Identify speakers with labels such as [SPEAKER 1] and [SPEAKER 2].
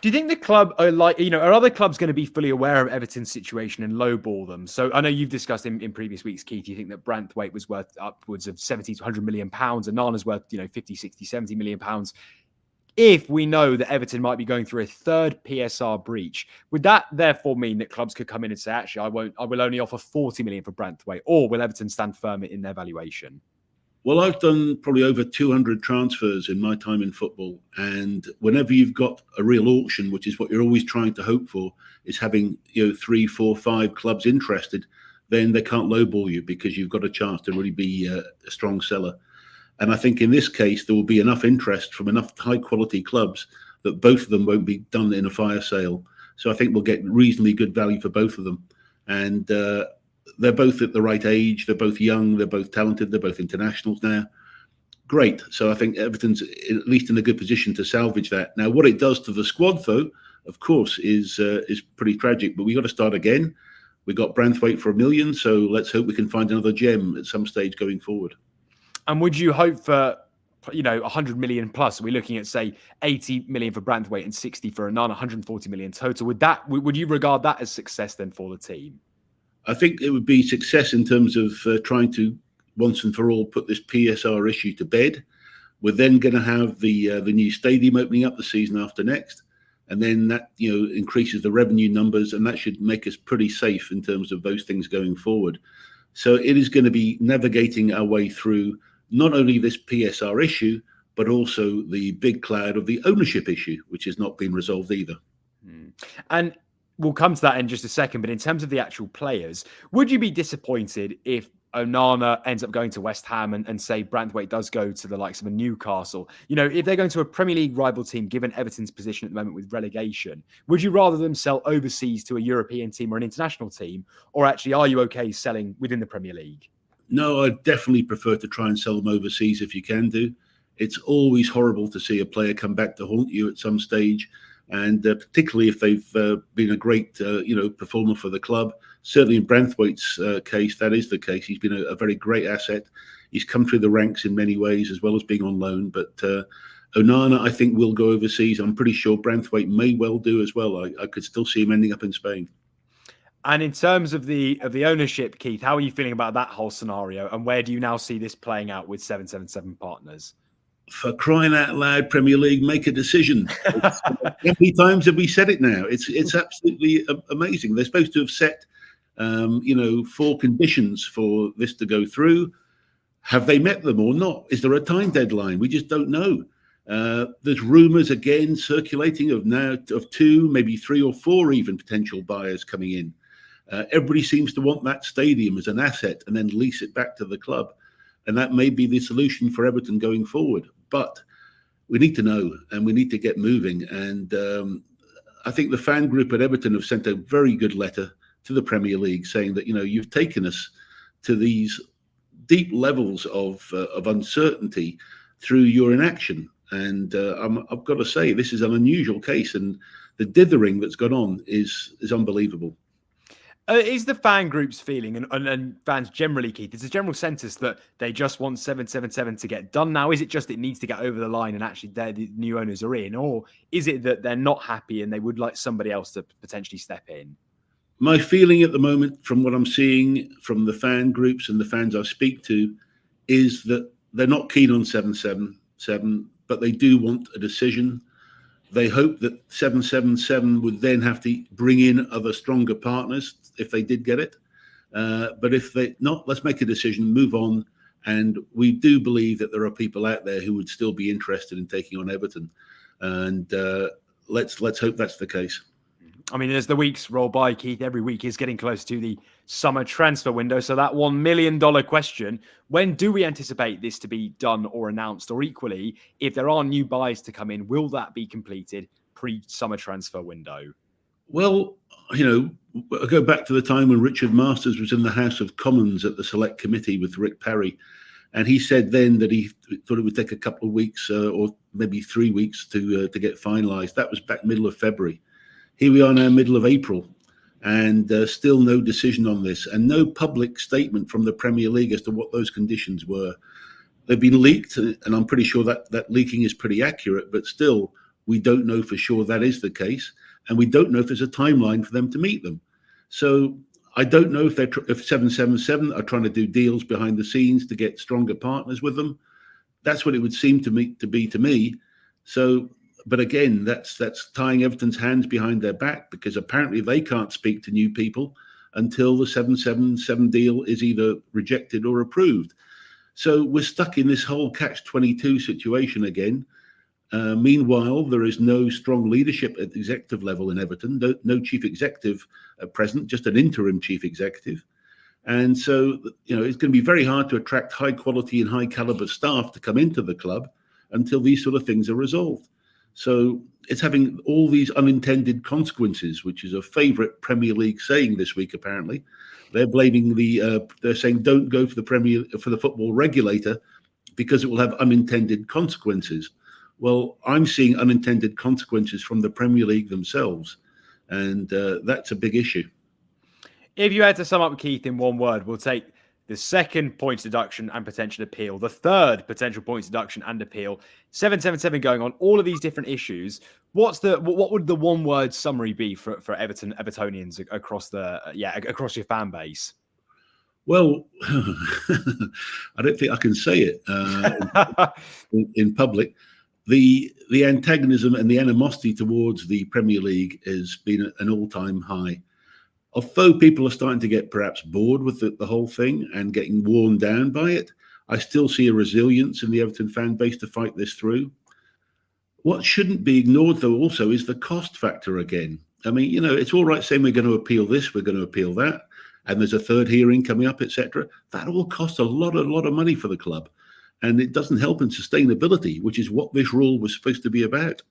[SPEAKER 1] Do you think the club are are other clubs going to be fully aware of Everton's situation and lowball them? So I know you've discussed in previous weeks, Keith, you think that Branthwaite was worth upwards of 70 to 100 million pounds and Nana's worth, 50, 60, 70 million pounds. If we know that Everton might be going through a third PSR breach, would that therefore mean that clubs could come in and say, actually, I will only offer 40 million for Branthwaite, or will Everton stand firm in their valuation?
[SPEAKER 2] Well, I've done probably over 200 transfers in my time in football. And whenever you've got a real auction, which is what you're always trying to hope for, is having 3, 4, 5 clubs interested, then they can't lowball you because you've got a chance to really be a strong seller. And I think in this case, there will be enough interest from enough high quality clubs that both of them won't be done in a fire sale. So I think we'll get reasonably good value for both of them. And they're both at the right age. They're both young. They're both talented. They're both internationals now. Great. So I think Everton's at least in a good position to salvage that. Now, what it does to the squad, though, of course, is pretty tragic. But we got to start again. We got Branthwaite for $1 million. So let's hope we can find another gem at some stage going forward.
[SPEAKER 1] And would you hope for 100 million plus? Are we looking at, say, 80 million for Branthwaite and 60 for Annan, 140 million total? Would you regard that as success then for the team?
[SPEAKER 2] I think it would be success in terms of trying to once and for all put this PSR issue to bed. We're then going to have the new stadium opening up the season after next, and then that increases the revenue numbers, and that should make us pretty safe in terms of those things going forward. So it is going to be navigating our way through not only this PSR issue, but also the big cloud of the ownership issue, which has not been resolved either.
[SPEAKER 1] And we'll come to that in just a second, but in terms of the actual players, would you be disappointed if Onana ends up going to West Ham and say Branthwaite does go to the likes of a Newcastle? If they're going to a Premier League rival team, given Everton's position at the moment with relegation, would you rather them sell overseas to a European team or an international team? Or actually, are you okay selling within the Premier League?
[SPEAKER 2] No, I definitely prefer to try and sell them overseas if you can do. It's always horrible to see a player come back to haunt you at some stage. And particularly if they've been a great, performer for the club. Certainly in Branthwaite's case, that is the case. He's been a very great asset. He's come through the ranks in many ways, as well as being on loan. But Onana, I think, will go overseas. I'm pretty sure Branthwaite may well do as well. I could still see him ending up in Spain.
[SPEAKER 1] And in terms of the ownership, Keith, how are you feeling about that whole scenario? And where do you now see this playing out with 777 partners?
[SPEAKER 2] For crying out loud, Premier League, make a decision. How many times have we said it now? It's absolutely amazing. They're supposed to have set, 4 conditions for this to go through. Have they met them or not? Is there a time deadline? We just don't know. There's rumours again circulating of 2, maybe 3 or 4 even potential buyers coming in. Everybody seems to want that stadium as an asset and then lease it back to the club. And that may be the solution for Everton going forward. But we need to know, and we need to get moving. And I think the fan group at Everton have sent a very good letter to the Premier League saying that, you've taken us to these deep levels of uncertainty through your inaction. And I've got to say, this is an unusual case, and the dithering that's gone on is unbelievable.
[SPEAKER 1] Is the fan group's feeling, and fans generally, Keith, is the general census that they just want 777 to get done now? Is it just it needs to get over the line and actually the new owners are in? Or is it that they're not happy and they would like somebody else to potentially step in?
[SPEAKER 2] My feeling at the moment, from what I'm seeing from the fan groups and the fans I speak to, is that they're not keen on 777, but they do want a decision. They hope that 777 would then have to bring in other stronger partners if they did get it. But if they not, let's make a decision, move on. And we do believe that there are people out there who would still be interested in taking on Everton. And let's hope that's the case.
[SPEAKER 1] I mean, as the weeks roll by, Keith, every week is getting close to the summer transfer window. So that $1 million question, when do we anticipate this to be done or announced? Or equally, if there are new buys to come in, will that be completed pre-summer transfer window?
[SPEAKER 2] Well, I go back to the time when Richard Masters was in the House of Commons at the Select Committee with Rick Parry. And he said then that he thought it would take a couple of weeks or maybe 3 weeks to get finalised. That was back middle of February. Here we are now, middle of April, and still no decision on this and no public statement from the Premier League as to what those conditions were. They've been leaked, and I'm pretty sure that leaking is pretty accurate, but still, We don't know for sure that is the case, and we don't know if there's a timeline for them to meet them. So I don't know if if 777 are trying to do deals behind the scenes to get stronger partners with them. That's what it would seem to be to me. So, but again, that's tying Everton's hands behind their back, because apparently they can't speak to new people until the 777 deal is either rejected or approved. So we're stuck in this whole catch-22 situation again. Meanwhile, there is no strong leadership at the executive level in Everton, no chief executive at present, just an interim chief executive. And so, it's going to be very hard to attract high quality and high caliber staff to come into the club until these sort of things are resolved. So it's having all these unintended consequences, which is a favorite Premier League saying this week, apparently. They're blaming they're saying don't go for the football regulator because it will have unintended consequences. Well, I'm seeing unintended consequences from the Premier League themselves, and that's a big issue.
[SPEAKER 1] If you had to sum up, Keith, in one word, we'll take the second points deduction and potential appeal, the third potential points deduction and appeal, 777 going on, all of these different issues. What would the one word summary be for Evertonians across across your fan base?
[SPEAKER 2] Well, I don't think I can say it in public. The antagonism and the animosity towards the Premier League has been at an all-time high. Although people are starting to get perhaps bored with the whole thing and getting worn down by it, I still see a resilience in the Everton fan base to fight this through. What shouldn't be ignored, though, also is the cost factor again. I mean, it's all right saying we're going to appeal this, we're going to appeal that, and there's a third hearing coming up, etc. That all costs a lot of money for the club, and it doesn't help in sustainability, which is what this rule was supposed to be about.